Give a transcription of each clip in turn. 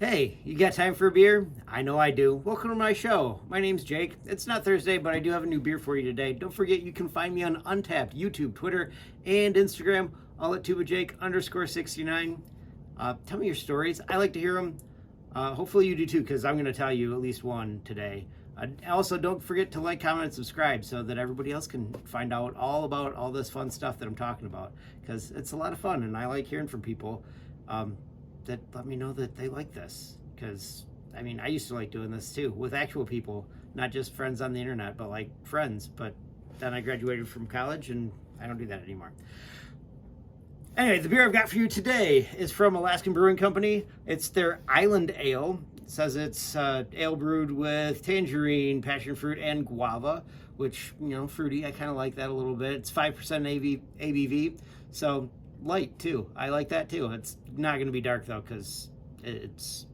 Hey, you got time for a beer? I know I do. Welcome to my show. My name's Jake. It's not Thursday, but I do have a new beer for you today. Don't forget you can find me on Untapped, YouTube, Twitter, and Instagram, all at tubajake_69. Tell me your stories. I like to hear them. Hopefully you do too, because I'm going to tell you at least one today. Also, don't forget to like, comment, and subscribe so that everybody else can find out all about all this fun stuff that I'm talking about, because it's a lot of fun, and I like hearing from people. That let me know that they like this, because I mean, I used to like doing this too with actual people, not just friends on the internet, but like friends. But then I graduated from college and I don't do that anymore. Anyway, the beer I've got for you today is from Alaskan Brewing Company. It's their Island Ale. It says it's ale brewed with tangerine, passion fruit, and guava, which, you know, fruity. I kind of like that a little bit. It's 5% ABV, so light too. I like that too. It's not going to be dark though, because it's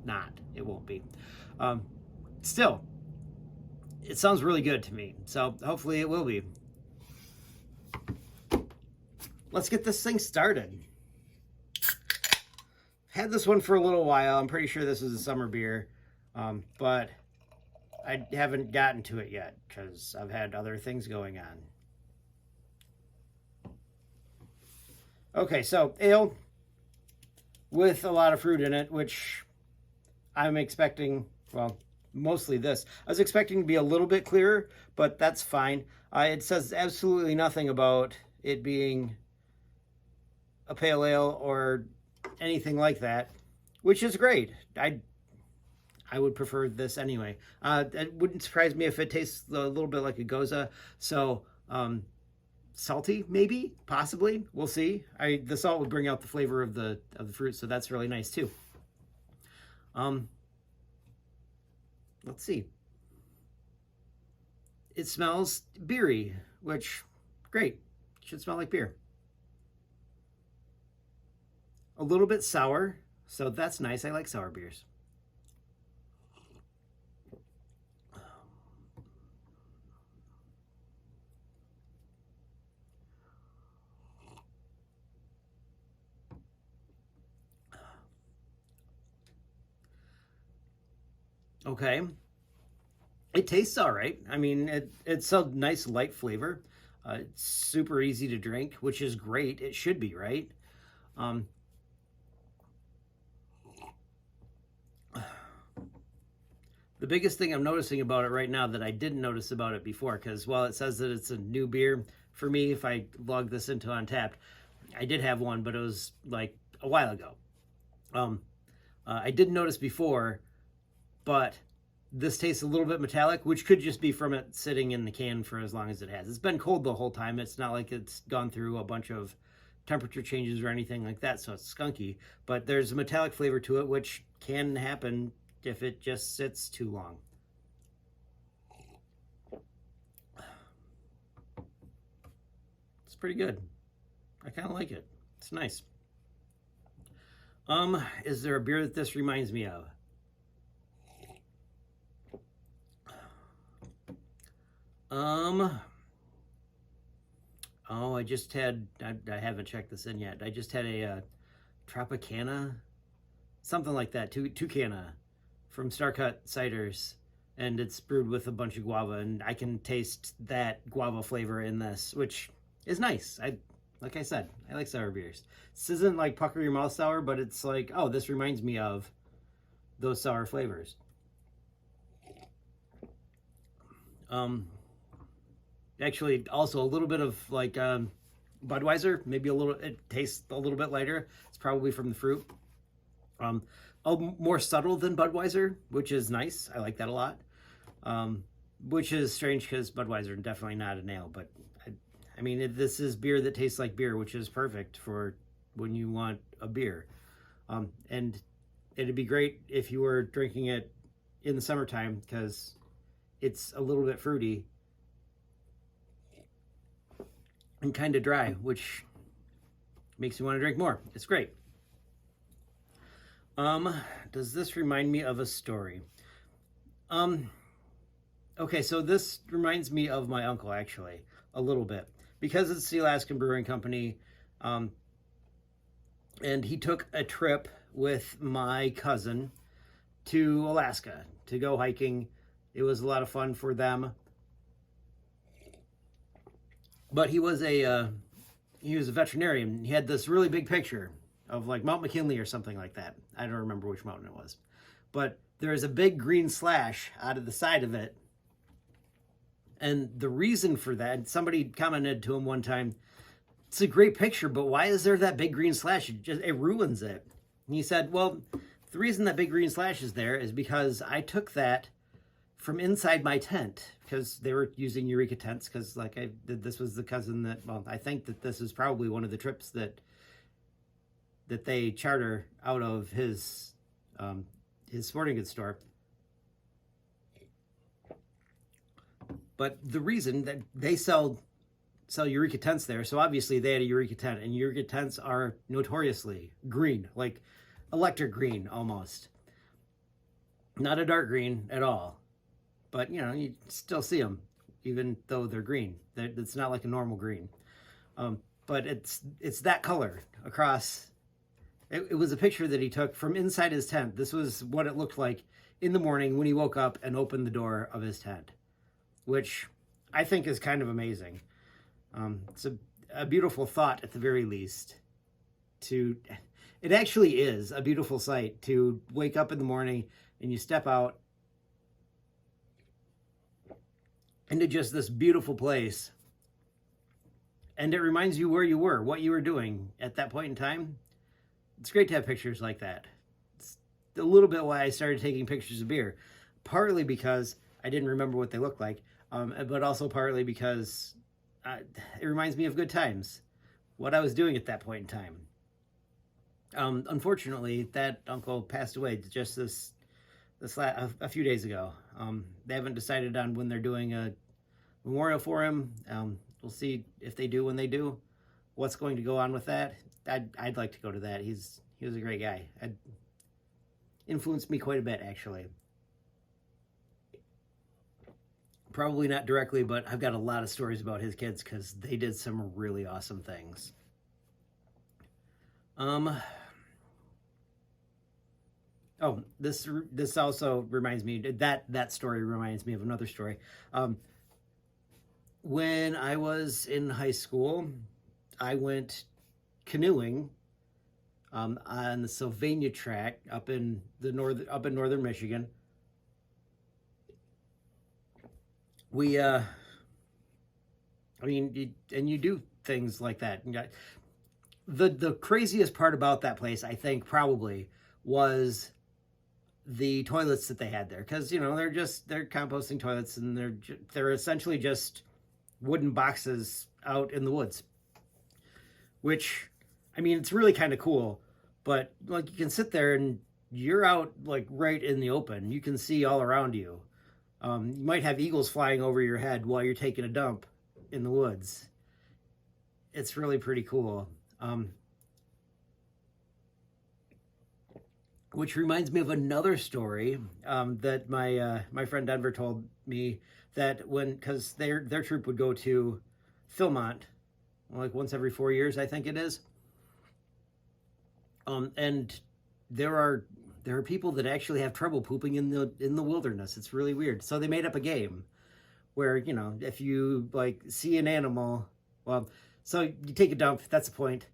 not. It won't be. Still, it sounds really good to me, so hopefully it will be. Let's get this thing started. Had this one for a little while. I'm pretty sure this is a summer beer, but I haven't gotten to it yet because I've had other things going on. Okay, so ale with a lot of fruit in it, which I'm expecting, well, mostly this. I was expecting to be a little bit clearer, but that's fine. It says absolutely nothing about it being a pale ale or anything like that, which is great. I would prefer this anyway. It wouldn't surprise me if it tastes a little bit like a goza. So, salty, maybe, possibly. We'll see. The salt would bring out the flavor of the fruit, so that's really nice too. Let's see. It smells beery, which great. Should smell like beer. A little bit sour, so that's nice. I like sour beers. Okay. It tastes all right. I mean, it's a nice light flavor. It's super easy to drink, which is great. It should be, right? The biggest thing I'm noticing about it right now that I didn't notice about it before, because while it says that it's a new beer, for me, if I log this into Untapped, I did have one, but it was like a while ago. I didn't notice before, but this tastes a little bit metallic, which could just be from it sitting in the can for as long as it has. It's been cold the whole time. It's not like it's gone through a bunch of temperature changes or anything like that, so it's skunky. But there's a metallic flavor to it, which can happen if it just sits too long. It's pretty good. I kind of like it. It's nice. Is there a beer that this reminds me of? Oh, I haven't checked this in yet. I just had a Tropicana, something like that, Tucana from Starcut Ciders, and it's brewed with a bunch of guava, and I can taste that guava flavor in this, which is nice. Like I said, I like sour beers. This isn't like pucker your mouth sour, but it's like, oh, this reminds me of those sour flavors. Actually, also a little bit of like Budweiser, maybe a little. It tastes a little bit lighter. It's probably from the fruit. More subtle than Budweiser, which is nice. I like that a lot. Which is strange because Budweiser definitely not an ale, but I mean, this is beer that tastes like beer, which is perfect for when you want a beer. And it'd be great if you were drinking it in the summertime because it's a little bit fruity and kind of dry, which makes you want to drink more. It's great. Does this remind me of a story? Okay, so this reminds me of my uncle, actually, a little bit. Because it's the Alaskan Brewing Company, and he took a trip with my cousin to Alaska to go hiking. It was a lot of fun for them. But he was a veterinarian. He had this really big picture of like Mount McKinley or something like that. I don't remember which mountain it was. But there is a big green slash out of the side of it. And the reason for that, somebody commented to him one time, it's a great picture, but why is there that big green slash? It ruins it. And he said, well, the reason that big green slash is there is because I took that from inside my tent, because they were using Eureka tents, because like this was the cousin that, well, I think that this is probably one of the trips that they charter out of his sporting goods store. But the reason that they sell Eureka tents there, so obviously they had a Eureka tent, and Eureka tents are notoriously green, like electric green almost. Not a dark green at all. But, you know, you still see them, even though they're green. It's not like a normal green. But it's that color across. It was a picture that he took from inside his tent. This was what it looked like in the morning when he woke up and opened the door of his tent, which I think is kind of amazing. It's a beautiful thought at the very least. It actually is a beautiful sight to wake up in the morning and you step out into just this beautiful place, and it reminds you where you were, what you were doing at that point in time. It's great to have pictures like that. It's a little bit why I started taking pictures of beer, partly because I didn't remember what they looked like, but also partly because it reminds me of good times, what I was doing at that point in time. Unfortunately, that uncle passed away just a few days ago. They haven't decided on when they're doing a memorial for him. We'll see if they do when they do. What's going to go on with that? I'd like to go to that. He was a great guy. Influenced me quite a bit, actually. Probably not directly, but I've got a lot of stories about his kids because they did some really awesome things. Oh, this also reminds me, that story reminds me of another story. When I was in high school, I went canoeing on the Sylvania track up in northern Michigan. We, you do things like that. The craziest part about that place, I think, probably was the toilets that they had there, because they're composting toilets, and they're essentially just wooden boxes out in the woods, which it's really kind of cool. But like, you can sit there and you're out like right in the open. You can see all around you. You might have eagles flying over your head while you're taking a dump in the woods. It's really pretty cool. Which reminds me of another story that my friend Denver told me, that because their troop would go to Philmont like once every 4 years, I think it is. And there are people that actually have trouble pooping in the wilderness. It's really weird. So they made up a game where, if you like see an animal, so you take a dump, that's a point,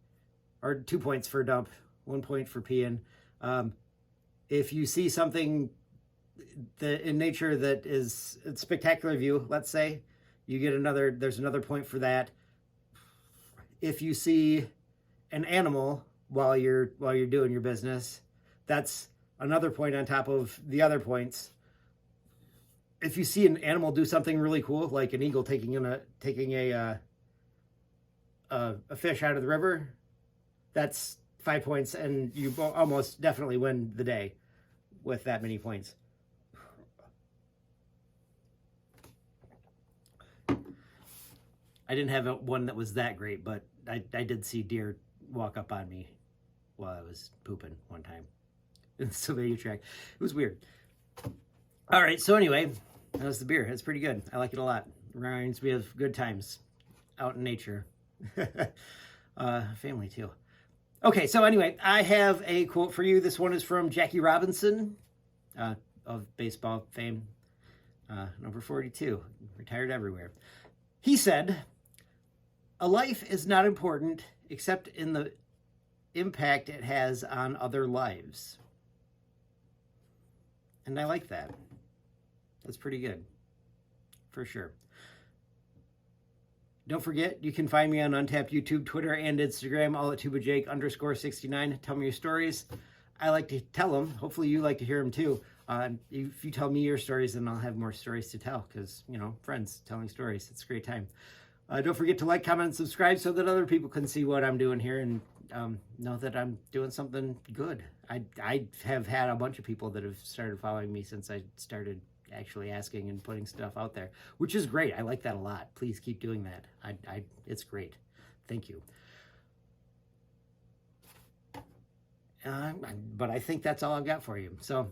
or 2 points for a dump, 1 point for peeing. If you see something in nature that is a spectacular view, let's say, there's another point for that. If you see an animal while you're doing your business, that's another point on top of the other points. If you see an animal do something really cool, like an eagle taking a fish out of the river, that's 5 points, and you almost definitely win the day with that many points. I didn't have one that was that great, but I did see deer walk up on me while I was pooping one time in the Sylvania track. It was weird. All right, so anyway, that was the beer. It's pretty good. I like it a lot. Reminds me of good times out in nature. Family too. Okay, so anyway, I have a quote for you. This one is from Jackie Robinson of baseball fame, number 42, retired everywhere. He said, "A life is not important except in the impact it has on other lives." And I like that. That's pretty good, for sure. Don't forget, you can find me on Untapped YouTube, Twitter, and Instagram, all at @tubajake_69. Tell me your stories. I like to tell them. Hopefully you like to hear them too. If you tell me your stories, then I'll have more stories to tell because, you know, friends telling stories. It's a great time. Don't forget to like, comment, and subscribe so that other people can see what I'm doing here and know that I'm doing something good. I have had a bunch of people that have started following me since I started actually asking and putting stuff out there, which is great. I like that a lot. Please keep doing that. It's great. Thank you. But I think that's all I've got for you. So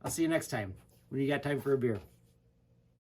I'll see you next time when you got time for a beer.